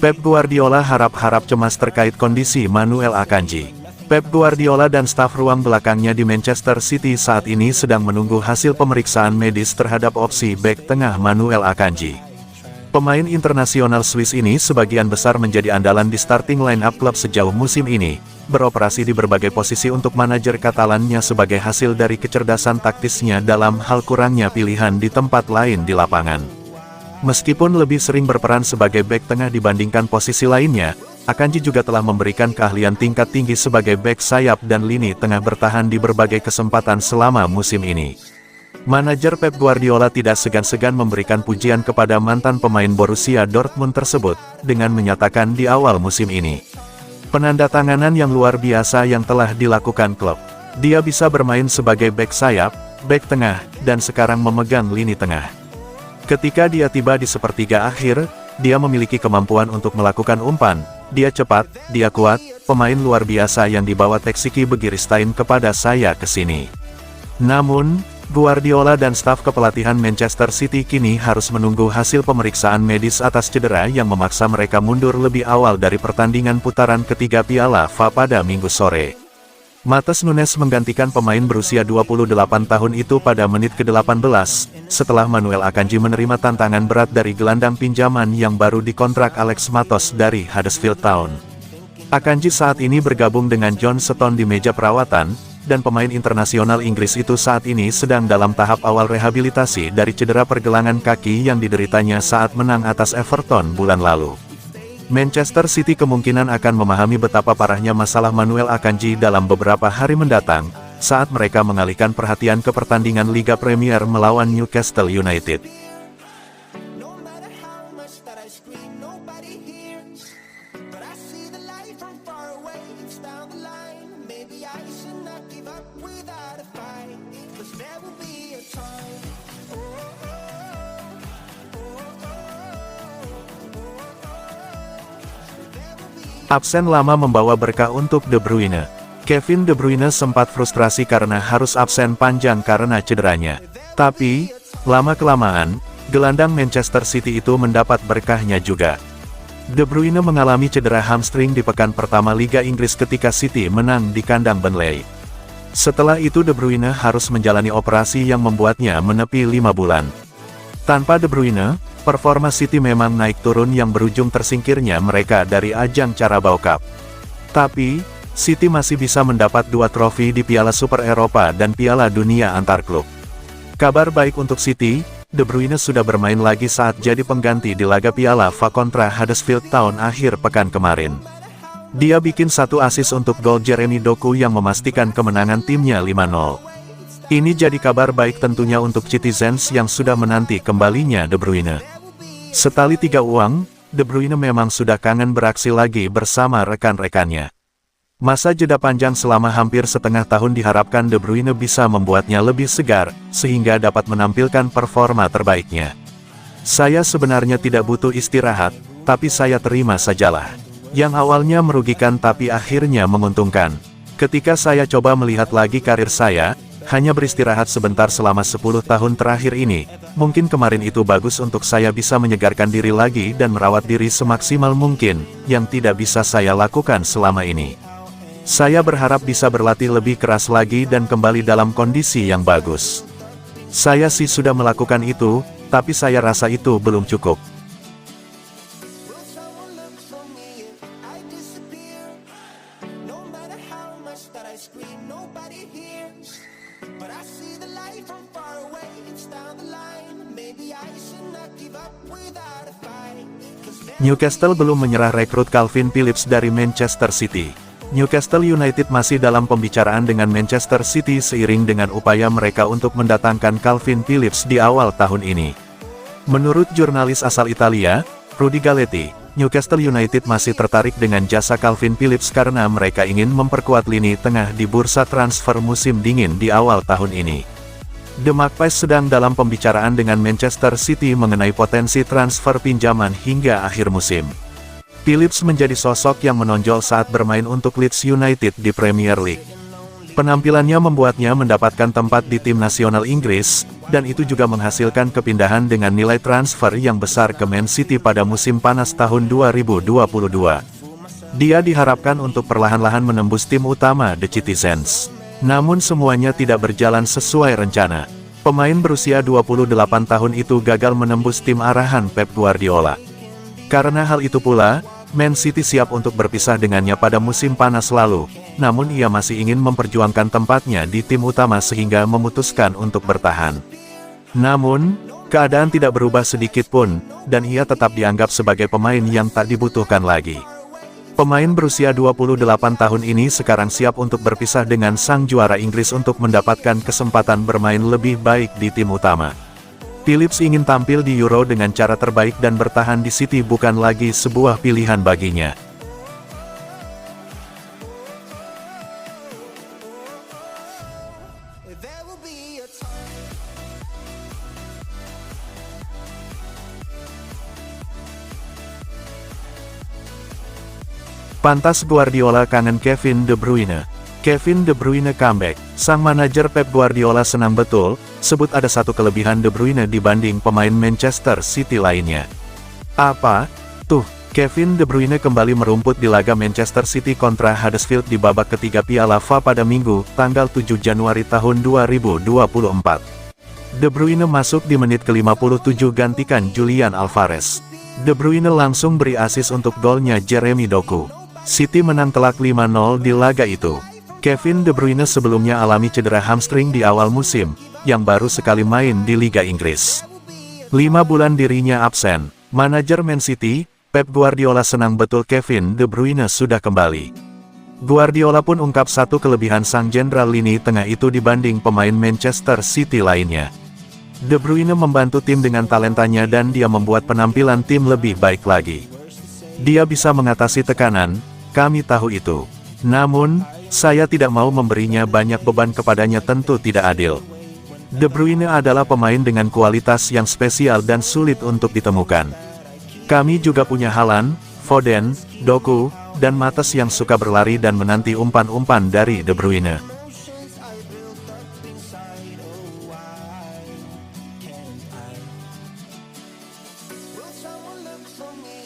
Pep Guardiola harap-harap cemas terkait kondisi Manuel Akanji. Pep Guardiola dan staf ruang belakangnya di Manchester City saat ini sedang menunggu hasil pemeriksaan medis terhadap opsi bek tengah Manuel Akanji. Pemain internasional Swiss ini sebagian besar menjadi andalan di starting line-up klub sejauh musim ini, beroperasi di berbagai posisi untuk manajer Katalannya sebagai hasil dari kecerdasan taktisnya dalam hal kurangnya pilihan di tempat lain di lapangan. Meskipun lebih sering berperan sebagai bek tengah dibandingkan posisi lainnya, Akanji juga telah memberikan keahlian tingkat tinggi sebagai bek sayap dan lini tengah bertahan di berbagai kesempatan selama musim ini. Manajer Pep Guardiola tidak segan-segan memberikan pujian kepada mantan pemain Borussia Dortmund tersebut, dengan menyatakan di awal musim ini, penandatanganan yang luar biasa yang telah dilakukan klub. Dia bisa bermain sebagai bek sayap, bek tengah, dan sekarang memegang lini tengah. Ketika dia tiba di sepertiga akhir, dia memiliki kemampuan untuk melakukan umpan, dia cepat, dia kuat, pemain luar biasa yang dibawa Taxiki Begiristain kepada saya ke sini. Namun, Guardiola dan staf kepelatihan Manchester City kini harus menunggu hasil pemeriksaan medis atas cedera yang memaksa mereka mundur lebih awal dari pertandingan putaran ketiga Piala FA pada Minggu sore. Matheus Nunes menggantikan pemain berusia 28 tahun itu pada menit ke-18, setelah Manuel Akanji menerima tantangan berat dari gelandang pinjaman yang baru dikontrak Alex Matos dari Huddersfield Town. Akanji saat ini bergabung dengan John Stones di meja perawatan, dan pemain internasional Inggris itu saat ini sedang dalam tahap awal rehabilitasi dari cedera pergelangan kaki yang dideritanya saat menang atas Everton bulan lalu. Manchester City kemungkinan akan memahami betapa parahnya masalah Manuel Akanji dalam beberapa hari mendatang, saat mereka mengalihkan perhatian ke pertandingan Liga Premier melawan Newcastle United. Absen lama membawa berkah untuk De Bruyne. Kevin De Bruyne sempat frustrasi karena harus absen panjang karena cederanya. Tapi, lama-kelamaan, gelandang Manchester City itu mendapat berkahnya juga. De Bruyne mengalami cedera hamstring di pekan pertama Liga Inggris ketika City menang di kandang Burnley. Setelah itu De Bruyne harus menjalani operasi yang membuatnya menepi 5 bulan. Tanpa De Bruyne, performa City memang naik turun yang berujung tersingkirnya mereka dari ajang Carabao Cup. Tapi, City masih bisa mendapat 2 trofi di Piala Super Eropa dan Piala Dunia antar klub. Kabar baik untuk City, De Bruyne sudah bermain lagi saat jadi pengganti di laga Piala FA kontra Huddersfield Town akhir pekan kemarin. Dia bikin 1 assist untuk gol Jeremy Doku yang memastikan kemenangan timnya 5-0. Ini jadi kabar baik tentunya untuk Citizens yang sudah menanti kembalinya De Bruyne. Setali 3 uang, De Bruyne memang sudah kangen beraksi lagi bersama rekan-rekannya. Masa jeda panjang selama hampir setengah tahun diharapkan De Bruyne bisa membuatnya lebih segar, sehingga dapat menampilkan performa terbaiknya. Saya sebenarnya tidak butuh istirahat, tapi saya terima sajalah. Yang awalnya merugikan tapi akhirnya menguntungkan. Ketika saya coba melihat lagi karir saya, hanya beristirahat sebentar selama 10 tahun terakhir ini, mungkin kemarin itu bagus untuk saya bisa menyegarkan diri lagi dan merawat diri semaksimal mungkin, yang tidak bisa saya lakukan selama ini. Saya berharap bisa berlatih lebih keras lagi dan kembali dalam kondisi yang bagus. Saya sih sudah melakukan itu, tapi saya rasa itu belum cukup. Newcastle belum menyerah rekrut Calvin Phillips dari Manchester City. Newcastle United masih dalam pembicaraan dengan Manchester City seiring dengan upaya mereka untuk mendatangkan Calvin Phillips di awal tahun ini. Menurut jurnalis asal Italia, Rudy Galletti, Newcastle United masih tertarik dengan jasa Calvin Phillips karena mereka ingin memperkuat lini tengah di bursa transfer musim dingin di awal tahun ini. The Magpies sedang dalam pembicaraan dengan Manchester City mengenai potensi transfer pinjaman hingga akhir musim. Phillips menjadi sosok yang menonjol saat bermain untuk Leeds United di Premier League. Penampilannya membuatnya mendapatkan tempat di tim nasional Inggris, dan itu juga menghasilkan kepindahan dengan nilai transfer yang besar ke Man City pada musim panas tahun 2022. Dia diharapkan untuk perlahan-lahan menembus tim utama The Citizens. Namun semuanya tidak berjalan sesuai rencana. Pemain berusia 28 tahun itu gagal menembus tim arahan Pep Guardiola. Karena hal itu pula, Man City siap untuk berpisah dengannya pada musim panas lalu, namun ia masih ingin memperjuangkan tempatnya di tim utama sehingga memutuskan untuk bertahan. Namun, keadaan tidak berubah sedikit pun, dan ia tetap dianggap sebagai pemain yang tak dibutuhkan lagi. Pemain berusia 28 tahun ini sekarang siap untuk berpisah dengan sang juara Inggris untuk mendapatkan kesempatan bermain lebih baik di tim utama. Phillips ingin tampil di Euro dengan cara terbaik dan bertahan di City bukan lagi sebuah pilihan baginya. Pantas Guardiola kangen Kevin De Bruyne. Kevin De Bruyne comeback. Sang manajer Pep Guardiola senang betul, sebut ada satu kelebihan De Bruyne dibanding pemain Manchester City lainnya. Apa? Tuh, Kevin De Bruyne kembali merumput di laga Manchester City kontra Huddersfield di babak ketiga Piala FA pada Minggu, tanggal 7 Januari tahun 2024. De Bruyne masuk di menit ke-57 gantikan Julian Alvarez. De Bruyne langsung beri asis untuk golnya Jeremy Doku. City menang telak 5-0 di laga itu. Kevin De Bruyne sebelumnya alami cedera hamstring di awal musim, yang baru sekali main di Liga Inggris. 5 bulan dirinya absen. Manajer Man City, Pep Guardiola senang betul Kevin De Bruyne sudah kembali. Guardiola pun ungkap satu kelebihan sang jenderal lini tengah itu dibanding pemain Manchester City lainnya. De Bruyne membantu tim dengan talentanya dan dia membuat penampilan tim lebih baik lagi. Dia bisa mengatasi tekanan, kami tahu itu. Namun, saya tidak mau memberinya banyak beban kepadanya tentu tidak adil. De Bruyne adalah pemain dengan kualitas yang spesial dan sulit untuk ditemukan. Kami juga punya Haaland, Foden, Doku, dan Mates yang suka berlari dan menanti umpan-umpan dari De Bruyne. Will someone look for me?